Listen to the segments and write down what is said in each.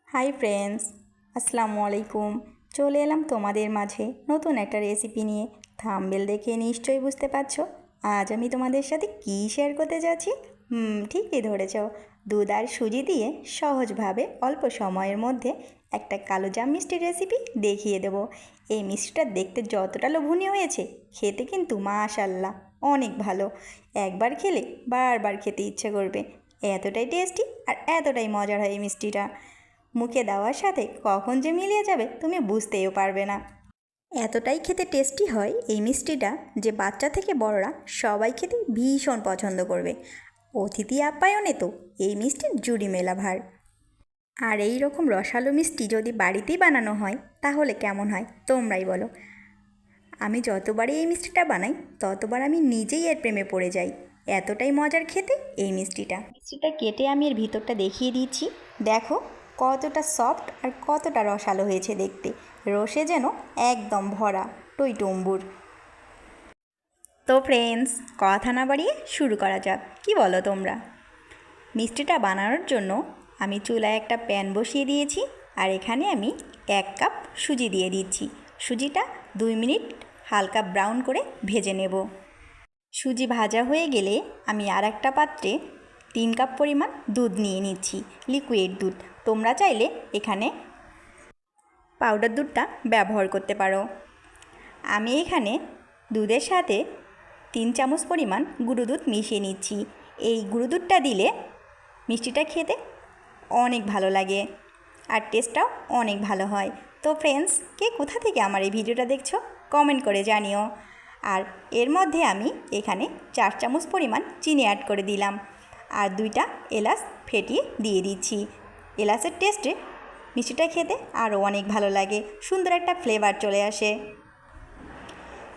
Hi friends, আসসালামু আলাইকুম। চলে এলাম তোমাদের মাঝে নতুন একটা রেসিপি নিয়ে। থাম্বনেল দেখে নিশ্চয়ই বুঝতে পারছো আজ আমি তোমাদের সাথে কী শেয়ার করতে যাচ্ছি। ঠিকই ধরেছ, দুধ আর সুজি দিয়ে সহজভাবে অল্প সময়ের মধ্যে একটা কালোজাম মিষ্টির রেসিপি দেখিয়ে দেব। এই মিষ্টিটা দেখতে যতটা লোভনীয় হয়েছে, খেতে কিন্তু মাশাআল্লাহ অনেক ভালো। একবার খেলে বারবার খেতে ইচ্ছে করবে, এতটাই টেস্টি আর এতটাই মজার হয় এই মিষ্টিটা। মুখে দেওয়ার সাথে কখন যে মিলিয়ে যাবে তুমি বুঝতেও পারবে না। এতটাই খেতে টেস্টি হয় এই মিষ্টিটা যে বাচ্চা থেকে বড়রা সবাই খেতে ভীষণ পছন্দ করবে। অতিথি আপ্যায়নে তো এই মিষ্টির জুড়ি মেলা ভার। আর এই রকম রসালো মিষ্টি যদি বাড়িতেই বানানো হয় তাহলে কেমন হয় তোমরাই বলো। আমি যতবারই এই মিষ্টিটা বানাই ততবার আমি নিজেই এর প্রেমে পড়ে যাই। এতটাই মজার খেতে এই মিষ্টিটা। মিষ্টিটা কেটে আমি এর ভিতরটা দেখিয়ে দিচ্ছি। দেখো কতটা সফট আর কতটা রসালো হয়েছে দেখতে, রসে যেন একদম ভরা টইটুম্বুর। তো ফ্রেন্ডস, কথা না বাড়িয়ে শুরু করা যাক, কি বলো তোমরা? মিষ্টিটা বানানোর জন্য আমি চুলায় একটা প্যান বসিয়ে দিয়েছি আর এখানে আমি 1 কাপ সুজি দিয়ে দিচ্ছি। সুজিটা 2 মিনিট হালকা ব্রাউন করে ভেজে নেব। সুজি ভাজা হয়ে গেলে আমি আর একটা পাত্রে 3 কাপ পরিমাণ দুধ নিয়ে নিচ্ছি, লিকুইড দুধ। তোমরা চাইলে এখানে পাউডার দুধটা ব্যবহার করতে পারো। আমি এখানে দুধের সাথে 3 চামচ পরিমাণ গুঁড়ো দুধ মিশিয়ে নিচ্ছি। এই গুঁড়ো দুধটা দিলে মিষ্টিটা খেতে অনেক ভালো লাগে আর টেস্টটাও অনেক ভালো হয়। তো ফ্রেন্ডস, কে কোথা থেকে আমার এই ভিডিওটা দেখছো কমেন্ট করে জানিও। আর এর মধ্যে আমি এখানে 4 চামচ পরিমাণ চিনি অ্যাড করে দিলাম আর 2টা এলাচ ফেটিয়ে দিয়ে দিচ্ছি। এলাচের টেস্টে মিষ্টিটা খেতে আরও অনেক ভালো লাগে, সুন্দর একটা ফ্লেভার চলে আসে।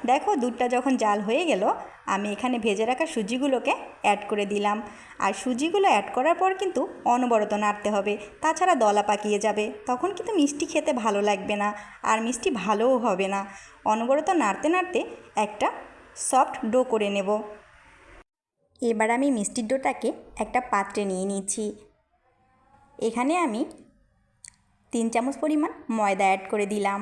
দেখো দুধটা যখন জাল হয়ে গেল, আমি এখানে ভেজে রাখা সুজিগুলোকে অ্যাড করে দিলাম। আর সুজিগুলো অ্যাড করার পর কিন্তু অনবরত নাড়তে হবে, তাছাড়া দলা পাকিয়ে যাবে, তখন কিন্তু মিষ্টি খেতে ভালো লাগবে না আর মিষ্টি ভালোও হবে না। অনবরত নাড়তে নাড়তে একটা সফট ডো করে নেব। এবার আমি মিষ্টির ডোটাকে একটা পাত্রে নিয়ে নিচ্ছি। এখানে আমি 3 চামচ পরিমাণ ময়দা অ্যাড করে দিলাম,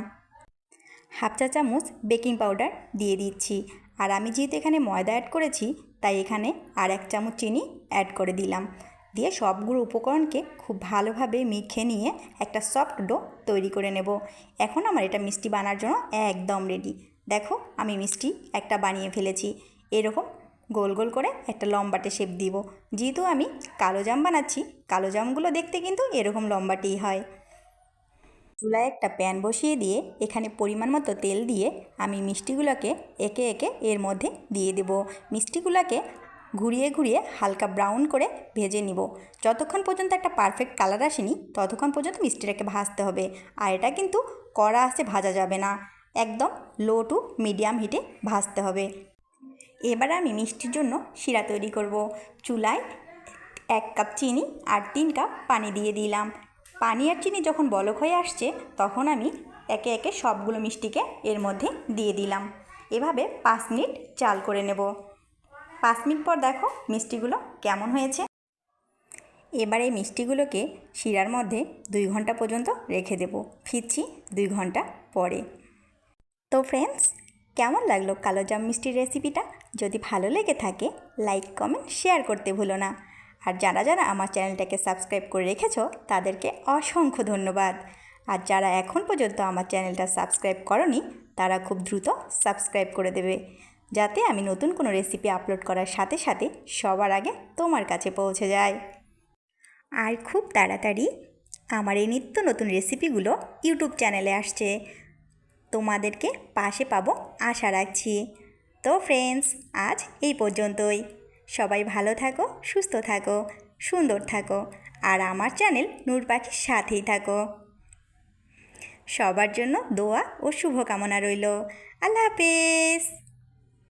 হাফ চা চামচ বেকিং পাউডার দিয়ে দিচ্ছি। আর আমি যেহেতু এখানে ময়দা অ্যাড করেছি তাই এখানে আর 1 চামচ চিনি অ্যাড করে দিলাম। দিয়ে সবগুলো উপকরণকে খুব ভালোভাবে মেখে নিয়ে একটা সফট ডো তৈরি করে নেব। এখন আমার এটা মিষ্টি বানার জন্য একদম রেডি। দেখো আমি মিষ্টি একটা বানিয়ে ফেলেছি। এরকম গোল গোল করে একটা লম্বাটে শেপ দিব। যেহেতু আমি কালোজাম বানাচ্ছি, কালোজামগুলো দেখতে কিন্তু এরকম লম্বাটেই হয়। চুলায় একটা প্যান বসিয়ে দিয়ে এখানে পরিমাণ মতো তেল দিয়ে আমি মিষ্টিগুলোকে একে একে এর মধ্যে দিয়ে দেব। মিষ্টিগুলোকে ঘুরিয়ে ঘুরিয়ে হালকা ব্রাউন করে ভেজে নিব। যতক্ষণ পর্যন্ত একটা পারফেক্ট কালার আসেনি ততক্ষণ পর্যন্ত মিষ্টিটাকে ভাজতে হবে। আর এটা কিন্তু কড়া আঁচে ভাজা যাবে না, একদম লো টু মিডিয়াম হিটে ভাজতে হবে। এবার আমি মিষ্টির জন্য শিরা তৈরি করব। চুলায় 1 কাপ চিনি আর 3 কাপ পানি দিয়ে দিলাম। পানি আর চিনি যখন বলক হয়ে আসছে তখন আমি একে একে সবগুলো মিষ্টিকে এর মধ্যে দিয়ে দিলাম। এভাবে 5 মিনিট জাল করে নেব। 5 মিনিট পর দেখো মিষ্টিগুলো কেমন হয়েছে। এবার এই মিষ্টিগুলোকে শিরার মধ্যে 2 ঘন্টা পর্যন্ত রেখে দেব। ফিরছি 2 ঘন্টা পরে। তো ফ্রেন্ডস, কেমন লাগলো কালোজাম মিষ্টির রেসিপিটা? যদি ভালো লেগে থাকে লাইক কমেন্ট শেয়ার করতে ভুলো না। আর যারা যারা আমার চ্যানেলটাকে সাবস্ক্রাইব করে রেখেছো তাদেরকে অসংখ্য ধন্যবাদ। আর যারা এখন পর্যন্ত আমার চ্যানেলটা সাবস্ক্রাইব করনি তারা খুব দ্রুত সাবস্ক্রাইব করে দেবে, যাতে আমি নতুন কোনো রেসিপি আপলোড করার সাথে সাথে সবার আগে তোমার কাছে পৌঁছে যায়। আর খুব তাড়াতাড়ি আমার এই নিত্য নতুন রেসিপিগুলো ইউটিউব চ্যানেলে আসছে, তোমাদেরকে পাশে পাবো আশা রাখছি। তো ফ্রেন্ডস, আজ এই পর্যন্তই। সবাই ভালো থাকো, সুস্থ থাকো, সুন্দর থাকো আর আমার চ্যানেল নূর পাখির সাথেই থাকো। সবার জন্য দোয়া ও শুভকামনা রইল। আল্লাহ হাফেজ।